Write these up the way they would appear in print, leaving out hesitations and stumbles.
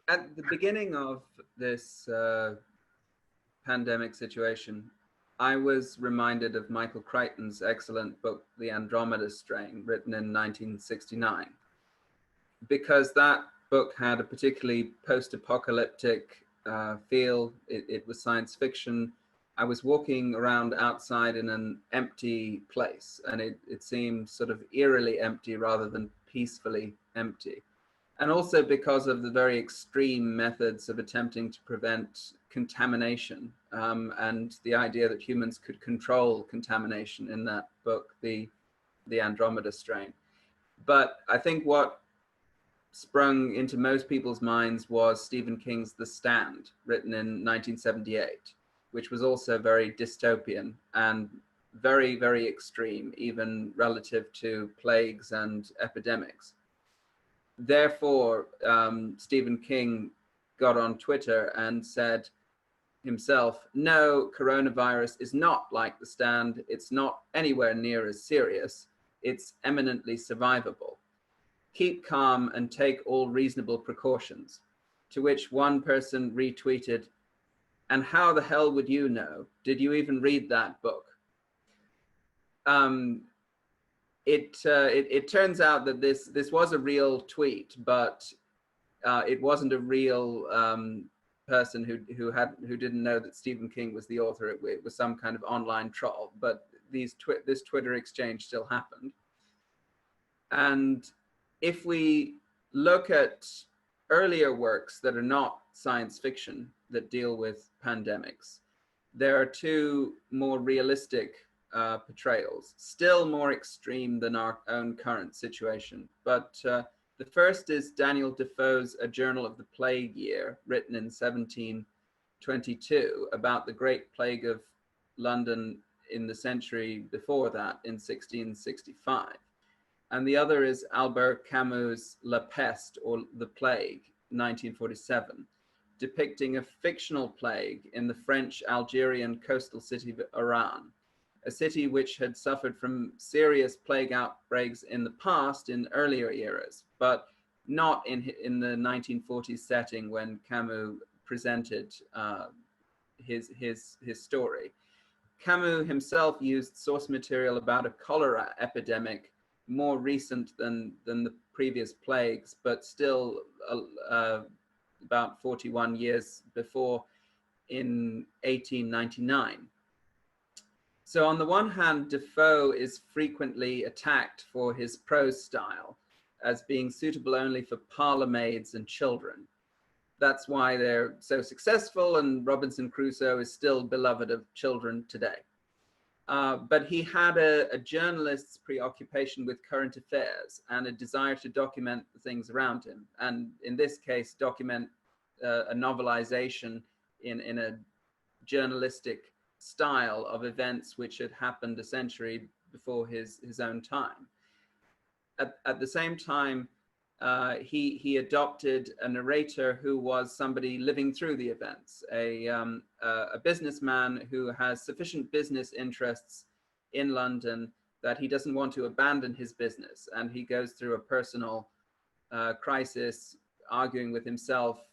At the beginning of this pandemic situation, I was reminded of Michael Crichton's excellent book, The Andromeda Strain, written in 1969, because that book had a particularly post-apocalyptic feel. It was science fiction. I was walking around outside in an empty place, and it seemed sort of eerily empty rather than peacefully empty. And also because of the very extreme methods of attempting to prevent contamination, and the idea that humans could control contamination in that book, the Andromeda Strain. But I think what sprung into most people's minds was Stephen King's The Stand, written in 1978, which was also very dystopian and very, very extreme, even relative to plagues and epidemics. Therefore, Stephen King got on Twitter and said himself, no, coronavirus is not like The Stand. It's not anywhere near as serious. It's eminently survivable. Keep calm and take all reasonable precautions. To which one person retweeted, and how the hell would you know? Did you even read that book? It turns out that this was a real tweet, but it wasn't a real person who didn't know that Stephen King was the author. It was some kind of online troll, but this Twitter exchange still happened. And if we look at earlier works that are not science fiction that deal with pandemics, there are two more realistic portrayals, still more extreme than our own current situation. But the first is Daniel Defoe's A Journal of the Plague Year, written in 1722, about the Great Plague of London in the century before that, in 1665. And the other is Albert Camus' La Peste, or The Plague, 1947, depicting a fictional plague in the French Algerian coastal city of Oran, a city which had suffered from serious plague outbreaks in the past in earlier eras, but not in the 1940s setting when Camus presented his story. Camus himself used source material about a cholera epidemic more recent than the previous plagues, but still about 41 years before, in 1899. So on the one hand, Defoe is frequently attacked for his prose style as being suitable only for parlor maids and children. That's why they're so successful, and Robinson Crusoe is still beloved of children today. But he had a journalist's preoccupation with current affairs and a desire to document the things around him. And in this case, document a novelization in a journalistic style of events which had happened a century before his own time. At the same time, he adopted a narrator who was somebody living through the events, a businessman who has sufficient business interests in London that he doesn't want to abandon his business, and he goes through a personal crisis, arguing with himself,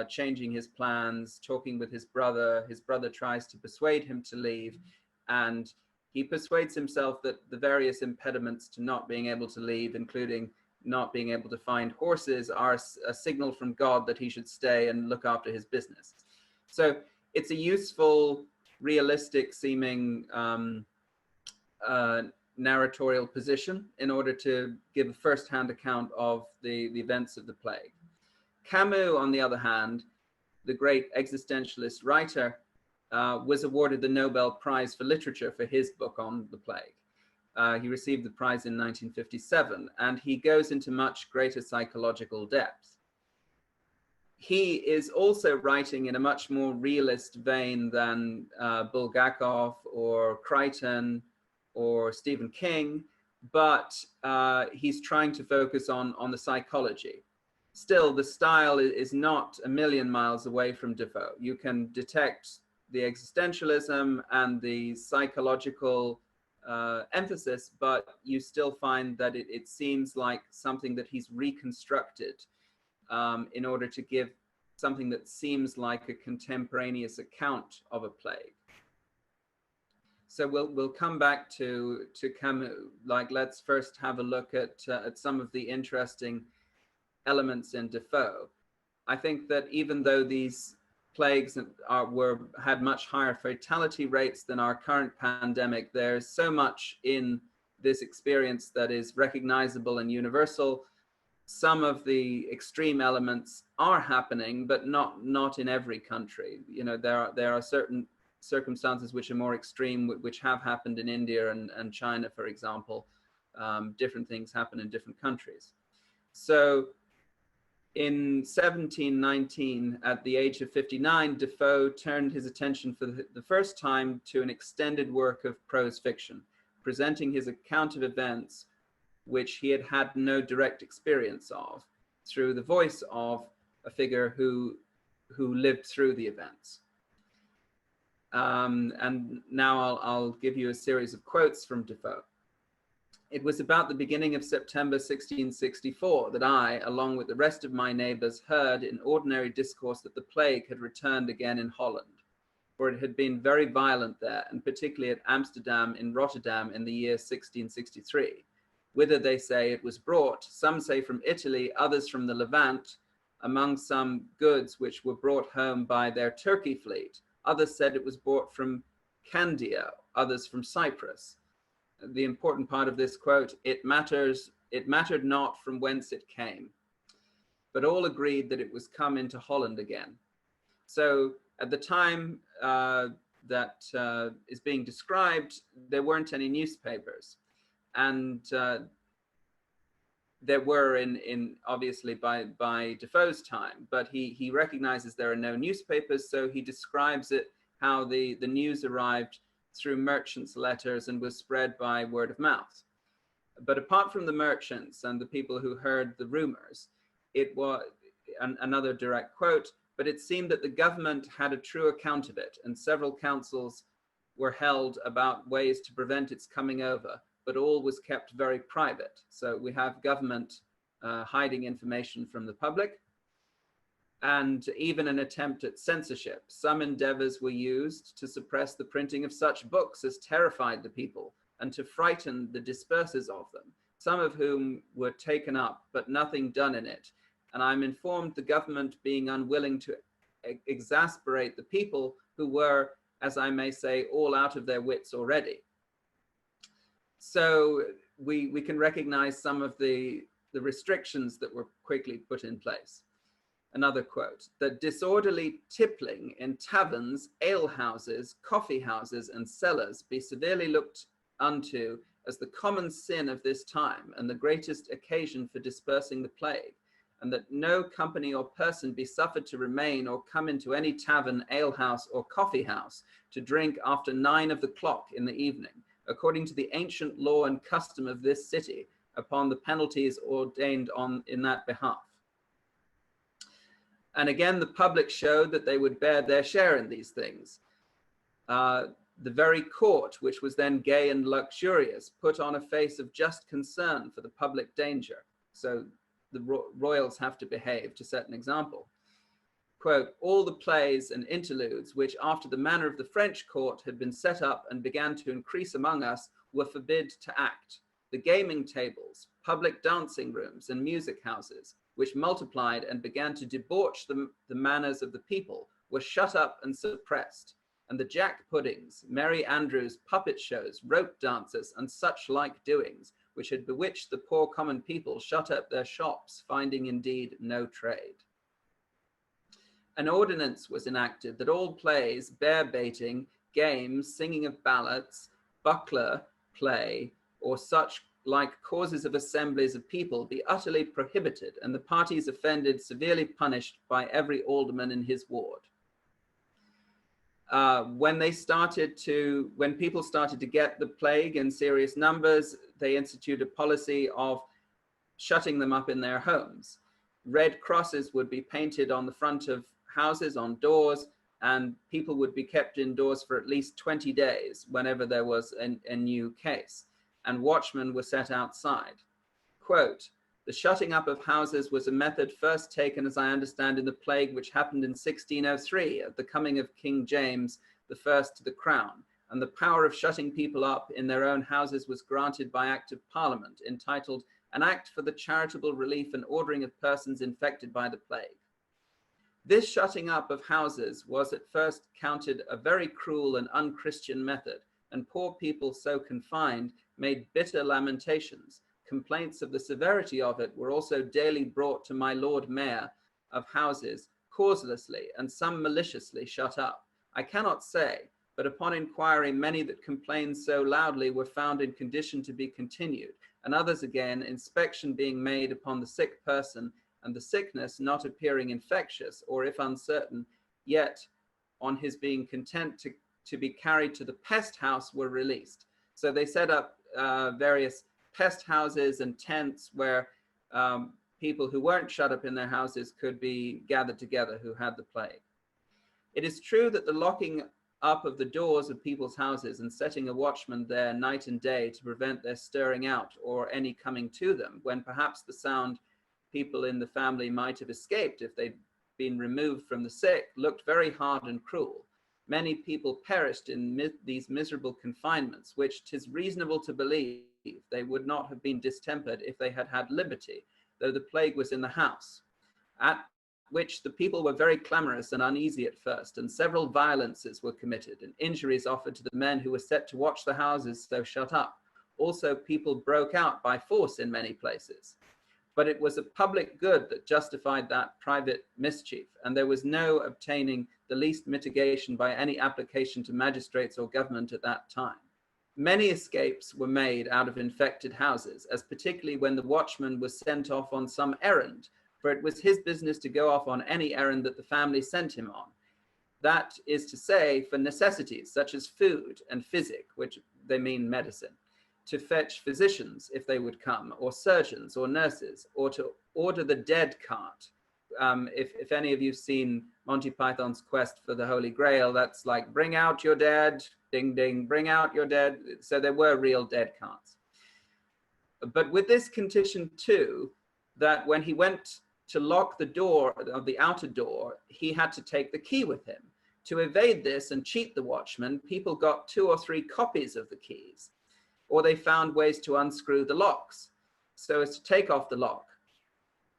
changing his plans, talking with his brother. His brother tries to persuade him to leave, and he persuades himself that the various impediments to not being able to leave, including not being able to find horses, are a signal from God that he should stay and look after his business. So it's a useful, realistic seeming narratorial position in order to give a first-hand account of the events of the plague. Camus, on the other hand, the great existentialist writer, was awarded the Nobel Prize for Literature for his book on the plague. He received the prize in 1957, and he goes into much greater psychological depth. He is also writing in a much more realist vein than Bulgakov or Crichton or Stephen King, but he's trying to focus on the psychology. Still, the style is not a million miles away from Defoe. You can detect the existentialism and the psychological emphasis, but you still find that it seems like something that he's reconstructed in order to give something that seems like a contemporaneous account of a plague. So we'll come back to Camus. Like, let's first have a look at some of the interesting elements in Defoe. I think that even though these plagues had much higher fatality rates than our current pandemic, there's so much in this experience that is recognizable and universal. Some of the extreme elements are happening, but not in every country. You know, there are certain circumstances which are more extreme, which have happened in India and China, for example. Different things happen in different countries. So in 1719, at the age of 59, Defoe turned his attention for the first time to an extended work of prose fiction, presenting his account of events which he had had no direct experience of, through the voice of a figure who lived through the events. And now I'll give you a series of quotes from Defoe. It was about the beginning of September 1664 that I, along with the rest of my neighbors, heard in ordinary discourse that the plague had returned again in Holland, for it had been very violent there, and particularly at Amsterdam in Rotterdam in the year 1663, whither they say it was brought, some say from Italy, others from the Levant, among some goods which were brought home by their Turkey fleet. Others said it was brought from Candia, others from Cyprus. The important part of this quote, it mattered not from whence it came, but all agreed that it was come into Holland again. So at the time that is being described, there weren't any newspapers. And there were in obviously by Defoe's time, but he recognizes there are no newspapers, so he describes it, how the news arrived through merchants' letters and was spread by word of mouth. But apart from the merchants and the people who heard the rumors, it was another direct quote, but it seemed that the government had a true account of it, and several councils were held about ways to prevent its coming over, but all was kept very private. So we have government hiding information from the public, and even an attempt at censorship. Some endeavors were used to suppress the printing of such books as terrified the people and to frighten the dispersers of them, some of whom were taken up, but nothing done in it. And I'm informed the government being unwilling to exasperate the people who were, as I may say, all out of their wits already. So we can recognize some of the restrictions that were quickly put in place. Another quote, that disorderly tippling in taverns, alehouses, coffee houses, and cellars be severely looked unto as the common sin of this time and the greatest occasion for dispersing the plague, and that no company or person be suffered to remain or come into any tavern, alehouse, or coffee house to drink after 9 of the clock in the evening, according to the ancient law and custom of this city, upon the penalties ordained in that behalf. And again, the public showed that they would bear their share in these things. The very court, which was then gay and luxurious, put on a face of just concern for the public danger. So the royals have to behave to set an example. Quote, all the plays and interludes, which after the manner of the French court had been set up and began to increase among us, were forbid to act. The gaming tables, public dancing rooms, and music houses, which multiplied and began to debauch the manners of the people, were shut up and suppressed. And the jack puddings, Merry Andrews, puppet shows, rope dances, and such like doings, which had bewitched the poor common people, shut up their shops, finding indeed no trade. An ordinance was enacted that all plays, bear baiting, games, singing of ballads, buckler play, or such like causes of assemblies of people be utterly prohibited, and the parties offended severely punished by every alderman in his ward. When people started to get the plague in serious numbers, they instituted a policy of shutting them up in their homes. Red crosses would be painted on the front of houses, on doors, and people would be kept indoors for at least 20 days whenever there was a new case, and watchmen were set outside. Quote, The shutting up of houses was a method first taken, as I understand, in the plague which happened in 1603 at the coming of King James I to the crown, and the power of shutting people up in their own houses was granted by Act of Parliament, entitled An Act for the Charitable Relief and Ordering of Persons Infected by the Plague. This shutting up of houses was at first counted a very cruel and unchristian method, and poor people so confined made bitter lamentations. Complaints of the severity of it were also daily brought to my Lord Mayor of houses, causelessly and some maliciously shut up. I cannot say, but upon inquiry many that complained so loudly were found in condition to be continued, and others again, inspection being made upon the sick person, and the sickness not appearing infectious, or if uncertain, yet on his being content to be carried to the pest house, were released. So they set up various pest houses and tents where people who weren't shut up in their houses could be gathered together who had the plague. It is true that the locking up of the doors of people's houses and setting a watchman there night and day to prevent their stirring out or any coming to them, when perhaps the sound people in the family might have escaped if they'd been removed from the sick, looked very hard and cruel. Many people perished in these miserable confinements, which 'tis reasonable to believe they would not have been distempered if they had had liberty, though the plague was in the house, at which the people were very clamorous and uneasy at first, and several violences were committed, and injuries offered to the men who were set to watch the houses so shut up. Also people broke out by force in many places. But it was a public good that justified that private mischief, and there was no obtaining the least mitigation by any application to magistrates or government at that time. Many escapes were made out of infected houses, as particularly when the watchman was sent off on some errand, for it was his business to go off on any errand that the family sent him on. That is to say, for necessities such as food and physic, which they mean medicine, to fetch physicians if they would come, or surgeons or nurses, or to order the dead cart. If any of you've seen Monty Python's Quest for the Holy Grail, that's like, bring out your dead, ding, ding, bring out your dead. So there were real dead carts. But with this condition too, that when he went to lock the door of the outer door, he had to take the key with him. To evade this and cheat the watchman, people got 2 or 3 copies of the keys, or they found ways to unscrew the locks so as to take off the lock.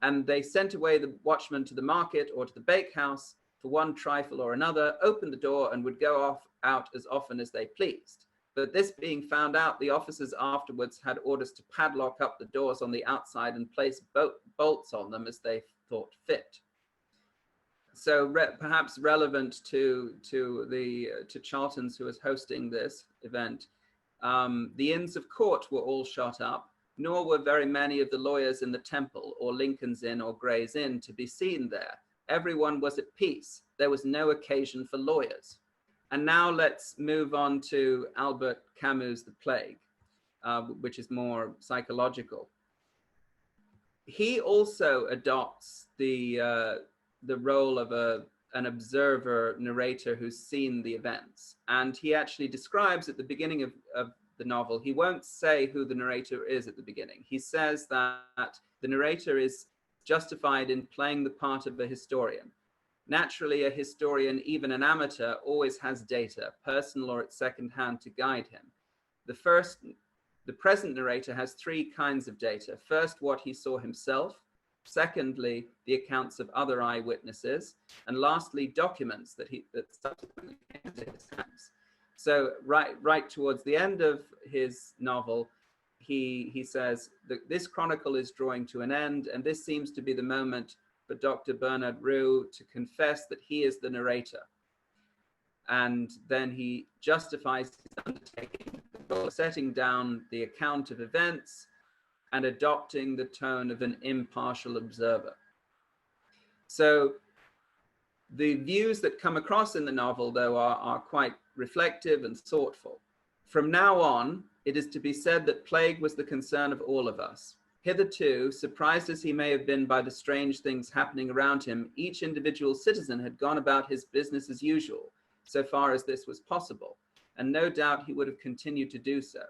And they sent away the watchman to the market or to the bakehouse for one trifle or another, opened the door, and would go out as often as they pleased. But this being found out, the officers afterwards had orders to padlock up the doors on the outside and place bolts on them as they thought fit. So perhaps relevant to Charlton's, who was hosting this event, the Inns of Court were all shut up, nor were very many of the lawyers in the Temple or Lincoln's Inn or Gray's Inn to be seen there. Everyone was at peace. There was no occasion for lawyers. And now let's move on to Albert Camus' The Plague, which is more psychological. He also adopts the role of an observer narrator who's seen the events. And he actually describes at the beginning of the novel, he won't say who the narrator is at the beginning. He says that the narrator is justified in playing the part of a historian. Naturally, a historian, even an amateur, always has data, personal or at second hand, to guide him. The present narrator has 3 kinds of data. First, what he saw himself. Secondly, the accounts of other eyewitnesses. And lastly, documents that subsequently came into his hands. So right towards the end of his novel, he says that this chronicle is drawing to an end, and this seems to be the moment for Dr. Bernard Roux to confess that he is the narrator. And then he justifies his undertaking, setting down the account of events and adopting the tone of an impartial observer. So the views that come across in the novel, though, are quite reflective and thoughtful. From now on, it is to be said that plague was the concern of all of us. Hitherto, surprised as he may have been by the strange things happening around him, each individual citizen had gone about his business as usual, so far as this was possible, and no doubt he would have continued to do so.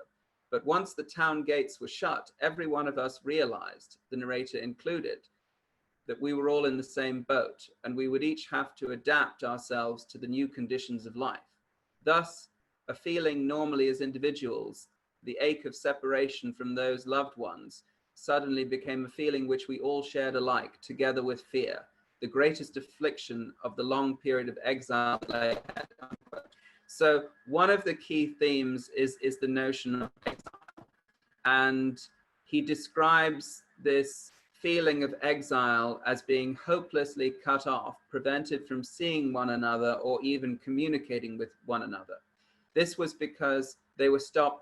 But once the town gates were shut, every one of us realized, the narrator included, that we were all in the same boat, and we would each have to adapt ourselves to the new conditions of life. Thus, a feeling normally as individuals, the ache of separation from those loved ones, suddenly became a feeling which we all shared alike, together with fear, the greatest affliction of the long period of exile lay ahead. So one of the key themes is the notion of exile. And he describes this feeling of exile as being hopelessly cut off, prevented from seeing one another or even communicating with one another. This was because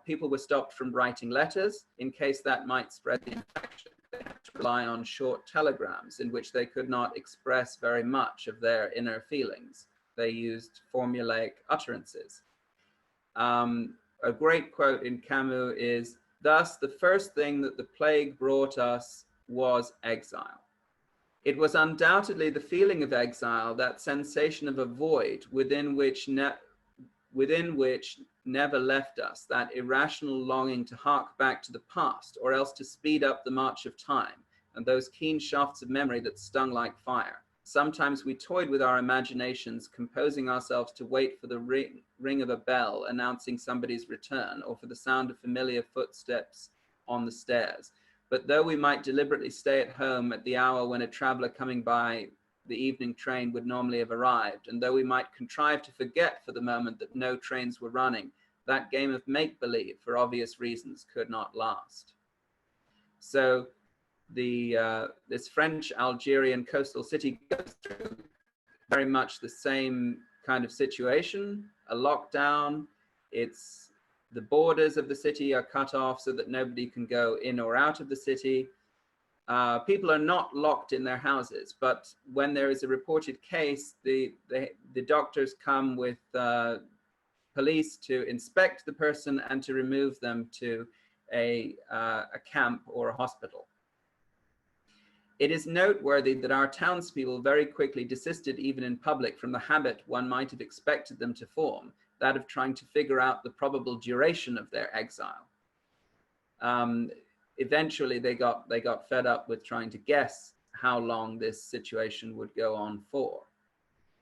people were stopped from writing letters in case that might spread the infection. They had to rely on short telegrams in which they could not express very much of their inner feelings. They used formulaic utterances. A great quote in Camus is, "Thus, the first thing that the plague brought us was exile. It was undoubtedly the feeling of exile, that sensation of a void within which never left us, that irrational longing to hark back to the past, or else to speed up the march of time, and those keen shafts of memory that stung like fire. Sometimes we toyed with our imaginations, composing ourselves to wait for the ring of a bell announcing somebody's return, or for the sound of familiar footsteps on the stairs. But though we might deliberately stay at home at the hour when a traveler coming by the evening train would normally have arrived, and though we might contrive to forget for the moment that no trains were running, that game of make-believe, for obvious reasons, could not last." So this French Algerian coastal city goes through very much the same kind of situation, a lockdown. The borders of the city are cut off so that nobody can go in or out of the city. People are not locked in their houses, but when there is a reported case, the doctors come with police to inspect the person and to remove them to a camp or a hospital. It is noteworthy that our townspeople very quickly desisted, even in public, from the habit one might have expected them to form, that of trying to figure out the probable duration of their exile. Eventually, they got fed up with trying to guess how long this situation would go on for.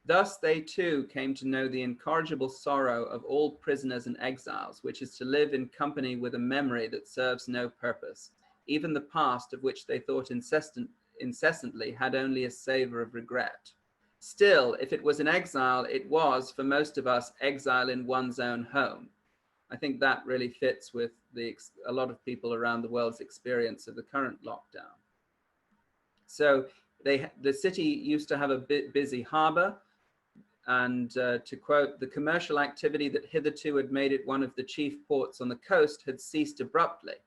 Thus, they too came to know the incorrigible sorrow of all prisoners and exiles, which is to live in company with a memory that serves no purpose. Even the past, of which they thought incessantly, had only a savor of regret. Still, if it was an exile, it was, for most of us, exile in one's own home. I think that really fits with a lot of people around the world's experience of the current lockdown. So the city used to have a busy harbor, and to quote, "The commercial activity that hitherto had made it one of the chief ports on the coast had ceased abruptly.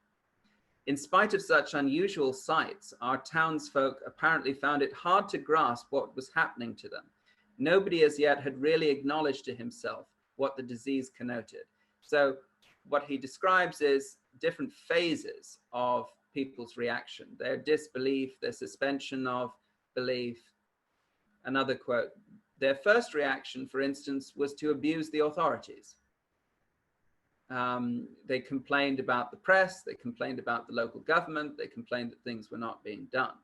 In spite of such unusual sights, our townsfolk apparently found it hard to grasp what was happening to them. Nobody as yet had really acknowledged to himself what the disease connoted." So what he describes is different phases of people's reaction, their disbelief, their suspension of belief. Another quote, "Their first reaction, for instance, was to abuse the authorities. They complained about the press, they complained about the local government, they complained that things were not being done."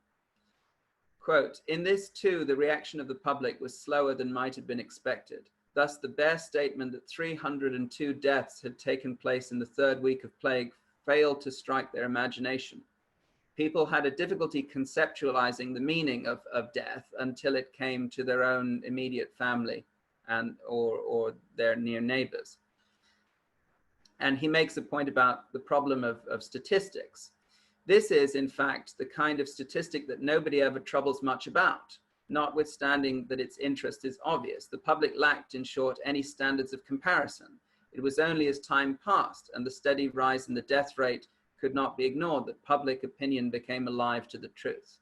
Quote, "In this too, the reaction of the public was slower than might have been expected. Thus, the bare statement that 302 deaths had taken place in the third week of plague failed to strike their imagination. People had a difficulty conceptualizing the meaning of death until it came to their own immediate family or their near neighbors." And he makes a point about the problem of statistics. "This is, in fact, the kind of statistic that nobody ever troubles much about, notwithstanding that its interest is obvious. The public lacked, in short, any standards of comparison. It was only as time passed and the steady rise in the death rate could not be ignored that public opinion became alive to the truth."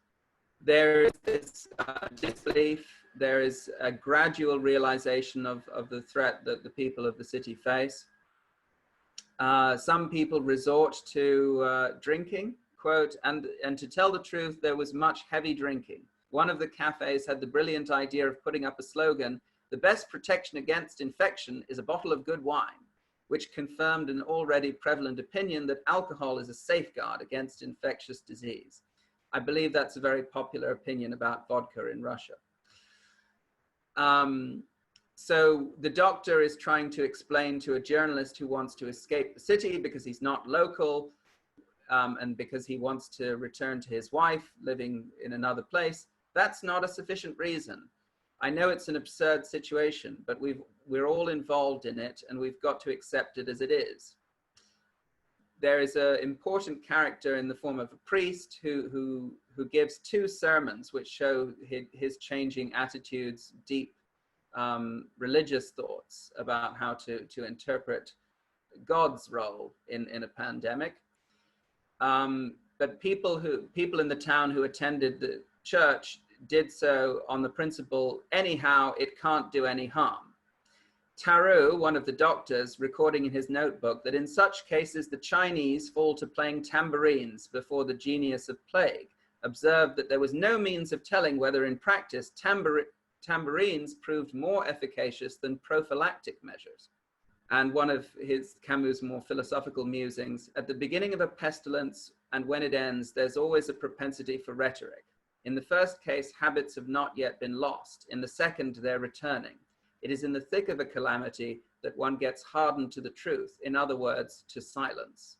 There is this disbelief, there is a gradual realization of the threat that the people of the city face. Some people resort to drinking, quote, and to tell the truth, there was much heavy drinking. One of the cafes had the brilliant idea of putting up a slogan, "The best protection against infection is a bottle of good wine." which confirmed an already prevalent opinion that alcohol is a safeguard against infectious disease. I believe that's a very popular opinion about vodka in Russia. So the doctor is trying to explain to a journalist who wants to escape the city because he's not local, and because he wants to return to his wife living in another place. That's not a sufficient reason. I know it's an absurd situation, but we're all involved in it, and we've got to accept it as it is. There is an important character in the form of a priest who gives 2 sermons which show his changing attitudes, deep religious thoughts about how to interpret God's role in a pandemic. But people in the town who attended the church did so on the principle, anyhow, it can't do any harm. Taru, one of the doctors, recording in his notebook that in such cases the Chinese fall to playing tambourines before the genius of plague, observed that there was no means of telling whether in practice tambourines proved more efficacious than prophylactic measures. And one of Camus' more philosophical musings, at the beginning of a pestilence and when it ends, there's always a propensity for rhetoric. In the first case, habits have not yet been lost. In the second, they're returning. It is in the thick of a calamity that one gets hardened to the truth, in other words, to silence.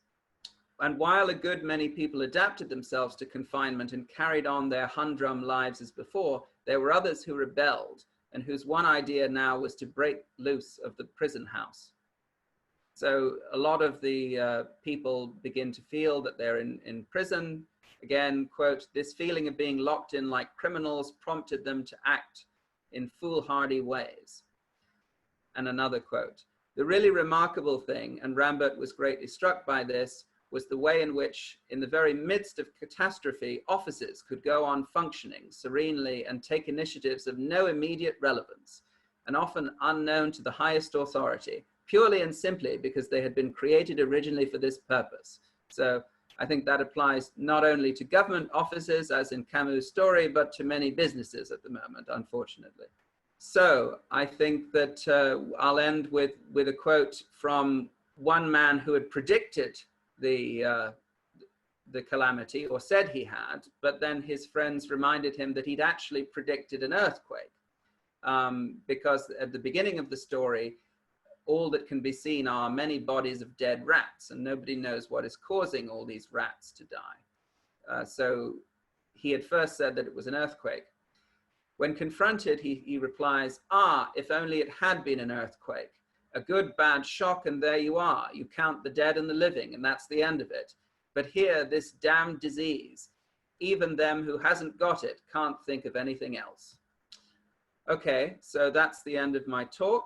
And while a good many people adapted themselves to confinement and carried on their humdrum lives as before, there were others who rebelled and whose one idea now was to break loose of the prison house. So a lot of the people begin to feel that they're in prison. Again, quote, this feeling of being locked in like criminals prompted them to act in foolhardy ways. And another quote, the really remarkable thing, and Rambert was greatly struck by this, was the way in which, in the very midst of catastrophe, offices could go on functioning serenely and take initiatives of no immediate relevance, and often unknown to the highest authority, purely and simply because they had been created originally for this purpose. So I think that applies not only to government offices, as in Camus' story, but to many businesses at the moment, unfortunately. So I think that I'll end with a quote from one man who had predicted the calamity, or said he had, but then his friends reminded him that he'd actually predicted an earthquake, because at the beginning of the story, all that can be seen are many bodies of dead rats, and nobody knows what is causing all these rats to die. So he had first said that it was an earthquake. When confronted, he replies, if only it had been an earthquake. A good bad shock, and there you are. You count the dead and the living, and that's the end of it. But here, this damned disease, even them who hasn't got it can't think of anything else. Okay, so that's the end of my talk.